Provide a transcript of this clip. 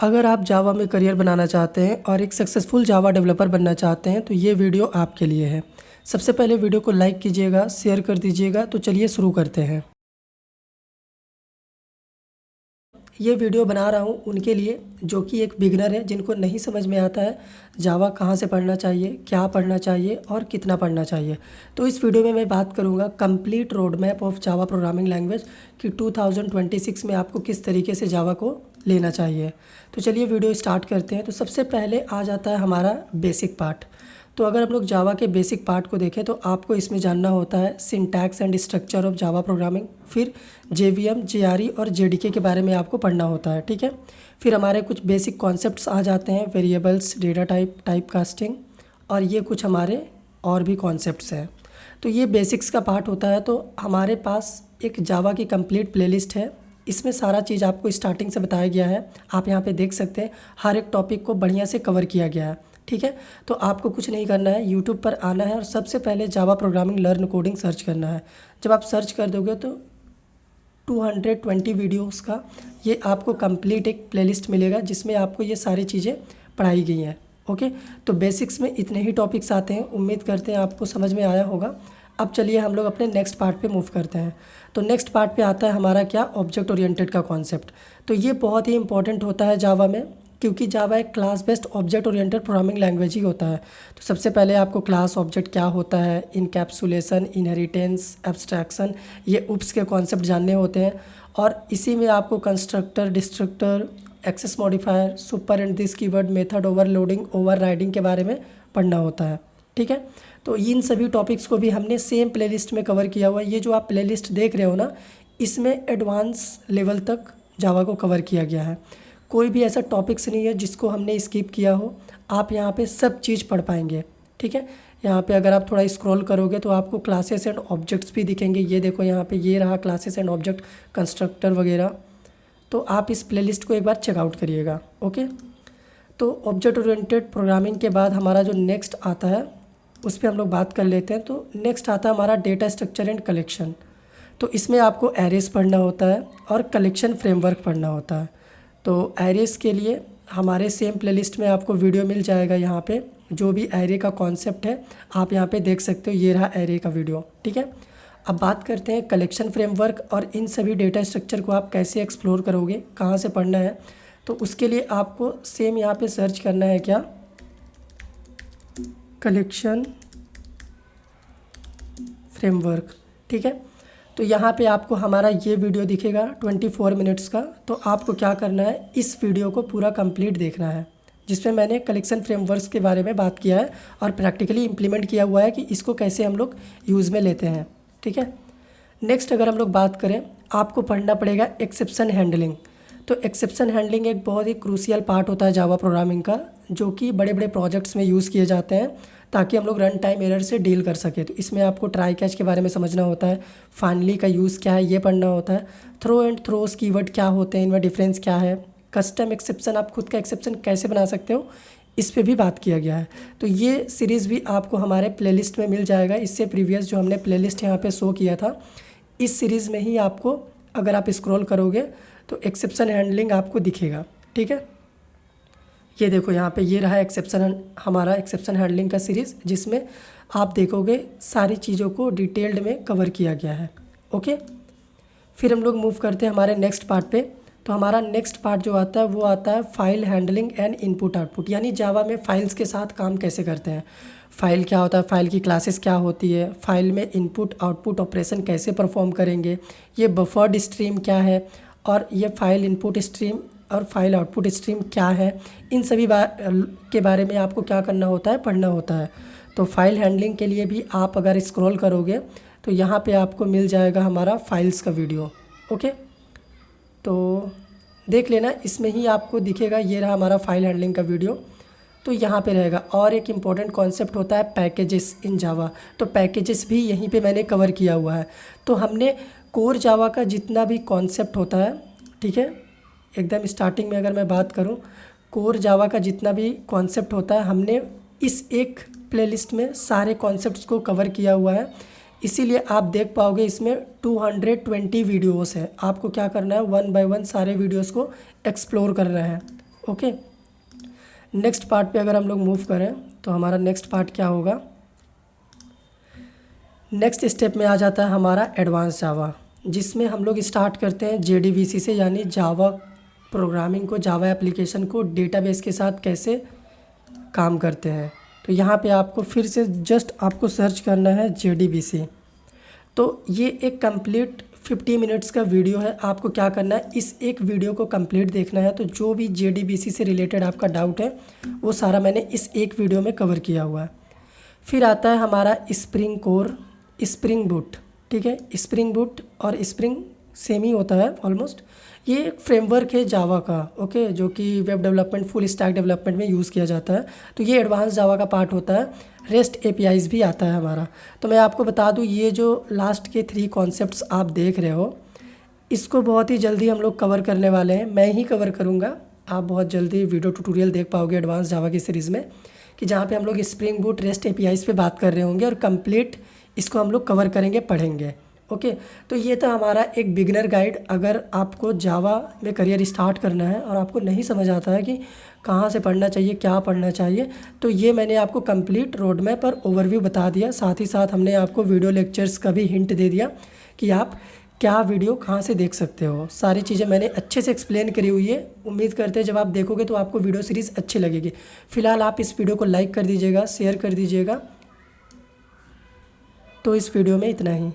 अगर आप जावा में करियर बनाना चाहते हैं और एक सक्सेसफुल जावा डेवलपर बनना चाहते हैं तो ये वीडियो आपके लिए है। सबसे पहले वीडियो को लाइक कीजिएगा, शेयर कर दीजिएगा। तो चलिए शुरू करते हैं। ये वीडियो बना रहा हूँ उनके लिए जो कि एक बिगनर है, जिनको नहीं समझ में आता है जावा कहाँ से पढ़ना चाहिए, क्या पढ़ना चाहिए और कितना पढ़ना चाहिए। तो इस वीडियो में मैं बात करूँगा complete road map of Java programming language कि 2026 में आपको किस तरीके से जावा को लेना चाहिए। तो चलिए वीडियो स्टार्ट करते हैं। तो सबसे पहले आ जाता है हमारा बेसिक पार्ट। तो अगर हम लोग जावा के बेसिक पार्ट को देखें तो आपको इसमें जानना होता है syntax and structure of Java programming, फिर जेवीएम, जेआरई और जेडीके के बारे में आपको पढ़ना होता है, ठीक है। फिर हमारे कुछ बेसिक कॉन्सेप्ट्स आ जाते हैं, variables, data type, type casting और ये कुछ हमारे और भी कॉन्सेप्ट्स हैं। तो ये बेसिक्स का पार्ट होता है। तो हमारे पास एक जावा की कंप्लीट प्लेलिस्ट है, इसमें सारा चीज़ आपको स्टार्टिंग से बताया गया है। आप यहाँ पे देख सकते हैं हर एक टॉपिक को बढ़िया से कवर किया गया है, ठीक है। तो आपको कुछ नहीं करना है, यूट्यूब पर आना है और सबसे पहले Java programming learn coding search करना है। जब आप सर्च कर दोगे तो 220 वीडियोस का ये आपको कंप्लीट एक प्लेलिस्ट मिलेगा जिसमें आपको ये सारी चीज़ें पढ़ाई गई हैं, ओके। तो बेसिक्स में इतने ही टॉपिक्स आते हैं, उम्मीद करते हैं आपको समझ में आया होगा। अब चलिए हम लोग अपने नेक्स्ट पार्ट पे मूव करते हैं। तो नेक्स्ट पार्ट पे आता है हमारा क्या, ऑब्जेक्ट ओरिएंटेड का कॉन्सेप्ट। तो ये बहुत ही इंपॉर्टेंट होता है जावा में, क्योंकि जावा एक class based object oriented programming language ही होता है। तो सबसे पहले आपको क्लास ऑब्जेक्ट क्या होता है, इनकैप्सुलेशन, इनहेरिटेंस, एब्स्ट्रैक्शन, ये उप्स के कॉन्सेप्ट जानने होते हैं। और इसी में आपको constructor, destructor, access modifier, super and this keyword, method overloading, overriding के बारे में पढ़ना होता है, ठीक है। तो इन सभी टॉपिक्स को भी हमने सेम प्लेलिस्ट में कवर किया हुआ है। ये जो आप प्लेलिस्ट देख रहे हो ना, इसमें एडवांस लेवल तक जावा को कवर किया गया है। कोई भी ऐसा टॉपिक्स नहीं है जिसको हमने स्किप किया हो। आप यहाँ पे सब चीज़ पढ़ पाएंगे, ठीक है। यहाँ पे अगर आप थोड़ा स्क्रॉल करोगे तो आपको क्लासेस एंड ऑब्जेक्ट्स भी दिखेंगे। ये देखो यहाँ पे ये रहा क्लासेस एंड ऑब्जेक्ट, कंस्ट्रक्टर वगैरह। तो आप इस प्लेलिस्ट को एक बार चेकआउट करिएगा, ओके। तो ऑब्जेक्ट ओरिएंटेड प्रोग्रामिंग के बाद हमारा जो नेक्स्ट आता है उस पर हम लोग बात कर लेते हैं। तो नेक्स्ट आता है हमारा डेटा स्ट्रक्चर एंड कलेक्शन। तो इसमें आपको एरेस पढ़ना होता है और कलेक्शन फ्रेमवर्क पढ़ना होता है। तो एरेस के लिए हमारे सेम प्लेलिस्ट में आपको वीडियो मिल जाएगा। यहाँ पे जो भी एरे का कॉन्सेप्ट है आप यहाँ पे देख सकते हो, ये रहा एरे का वीडियो, ठीक है। अब बात करते हैं कलेक्शन फ्रेमवर्क और इन सभी डेटा स्ट्रक्चर को आप कैसे एक्सप्लोर करोगे, कहाँ से पढ़ना है। तो उसके लिए आपको सेम यहाँ पे सर्च करना है क्या, कलेक्शन फ्रेमवर्क, ठीक है। तो यहाँ पे आपको हमारा ये वीडियो दिखेगा 24 मिनट्स का। तो आपको क्या करना है, इस वीडियो को पूरा कंप्लीट देखना है, जिसमें मैंने कलेक्शन फ्रेमवर्क्स के बारे में बात किया है और प्रैक्टिकली इम्प्लीमेंट किया हुआ है कि इसको कैसे हम लोग यूज़ में लेते हैं, ठीक है। नेक्स्ट अगर हम लोग बात करें, आपको पढ़ना पड़ेगा एक्सेप्शन हैंडलिंग। तो एक्सेप्शन हैंडलिंग एक बहुत ही क्रूशियल पार्ट होता है जावा प्रोग्रामिंग का, जो कि बड़े बड़े प्रोजेक्ट्स में यूज़ किए जाते हैं ताकि हम लोग रन टाइम एरर से डील कर सकें। तो इसमें आपको ट्राई कैच के बारे में समझना होता है, फाइनली का यूज़ क्या है ये पढ़ना होता है, थ्रो एंड थ्रोस कीवर्ड क्या होते हैं, इनमें डिफरेंस क्या है, कस्टम एक्सेप्शन, आप खुद का एक्सेप्शन कैसे बना सकते हो, इस पे भी बात किया गया है। तो ये सीरीज़ भी आपको हमारे प्लेलिस्ट में मिल जाएगा। इससे प्रीवियस जो हमने प्लेलिस्ट यहाँ पे शो किया था, इस सीरीज़ में ही आपको अगर आप स्क्रॉल करोगे तो एक्सेप्शन हैंडलिंग आपको दिखेगा, ठीक है। ये देखो यहाँ पे ये रहा एक्सेप्शन, हमारा एक्सेप्शन हैंडलिंग का सीरीज़, जिसमें आप देखोगे सारी चीज़ों को डिटेल्ड में कवर किया गया है, ओके। फिर हम लोग मूव करते हैं हमारे नेक्स्ट पार्ट पे। तो हमारा नेक्स्ट पार्ट जो आता है वो आता है file handling and input output, यानी जावा में फाइल्स के साथ काम कैसे करते हैं, फ़ाइल क्या होता है, फ़ाइल की क्लासेस क्या होती है, फ़ाइल में इनपुट आउटपुट ऑपरेशन कैसे परफॉर्म करेंगे, ये बफर्ड स्ट्रीम क्या है, और ये फ़ाइल इनपुट स्ट्रीम और फाइल आउटपुट स्ट्रीम क्या है, इन सभी के बारे में आपको क्या करना होता है, पढ़ना होता है। तो फाइल हैंडलिंग के लिए भी आप अगर स्क्रॉल करोगे तो यहाँ पे आपको मिल जाएगा हमारा फाइल्स का वीडियो, ओके। तो देख लेना, इसमें ही आपको दिखेगा, ये रहा हमारा फाइल हैंडलिंग का वीडियो। तो यहाँ पे रहेगा। और एक इम्पॉर्टेंट कॉन्सेप्ट होता है पैकेजेस इन जावा। तो पैकेजेस भी यहीं पे मैंने कवर किया हुआ है। तो हमने कोर जावा का जितना भी कॉन्सेप्ट होता है, ठीक है, एकदम स्टार्टिंग में अगर मैं बात करूं, कोर जावा का जितना भी कॉन्सेप्ट होता है हमने इस एक प्लेलिस्ट में सारे कॉन्सेप्ट्स को कवर किया हुआ है। इसीलिए आप देख पाओगे इसमें 220 वीडियोस है। आपको क्या करना है, वन बाय वन सारे वीडियोस को एक्सप्लोर करना है, ओके, नेक्स्ट पार्ट पे अगर हम लोग मूव करें तो हमारा नेक्स्ट पार्ट क्या होगा, नेक्स्ट स्टेप में आ जाता है हमारा एडवांस जावा, जिसमें हम लोग स्टार्ट करते हैं JDBC से, यानी जावा प्रोग्रामिंग को, जावा एप्लीकेशन को डेटाबेस के साथ कैसे काम करते हैं। तो यहाँ पे आपको फिर से जस्ट आपको सर्च करना है JDBC। तो ये एक कंप्लीट 50 मिनट्स का वीडियो है। आपको क्या करना है, इस एक वीडियो को कंप्लीट देखना है। तो जो भी JDBC से रिलेटेड आपका डाउट है वो सारा मैंने इस एक वीडियो में कवर किया हुआ है। फिर आता है हमारा स्प्रिंग कोर, स्प्रिंग बूट, ठीक है। स्प्रिंग बूट और स्प्रिंग सेम ही होता है ऑलमोस्ट। ये एक फ्रेमवर्क है जावा का, ओके, जो कि web development, full stack development में यूज़ किया जाता है। तो ये एडवांस जावा का पार्ट होता है। रेस्ट APIs भी आता है हमारा। तो मैं आपको बता दूं, ये जो लास्ट के 3 कॉन्सेप्ट्स आप देख रहे हो, इसको बहुत ही जल्दी हम लोग कवर करने वाले हैं। मैं ही कवर करूँगा, आप बहुत जल्दी वीडियो ट्यूटोरियल देख पाओगे एडवांस जावा की सीरीज़ में, कि जहाँ पे हम लोग स्प्रिंग बूट, रेस्ट APIs पे बात कर रहे होंगे और कंप्लीट इसको हम लोग कवर करेंगे, पढ़ेंगे। ओके, तो ये था हमारा एक बिगिनर गाइड। अगर आपको जावा में करियर स्टार्ट करना है और आपको नहीं समझ आता है कि कहाँ से पढ़ना चाहिए, क्या पढ़ना चाहिए, तो ये मैंने आपको कंप्लीट रोड मैप और ओवरव्यू बता दिया। साथ ही साथ हमने आपको वीडियो लेक्चर्स का भी हिंट दे दिया कि आप क्या वीडियो कहाँ से देख सकते हो। सारी चीज़ें मैंने अच्छे से एक्सप्लेन करी हुई है। उम्मीद करते हैं जब आप देखोगे तो आपको वीडियो सीरीज़ अच्छी लगेगी। फ़िलहाल आप इस वीडियो को लाइक कर दीजिएगा, शेयर कर दीजिएगा। तो इस वीडियो में इतना ही।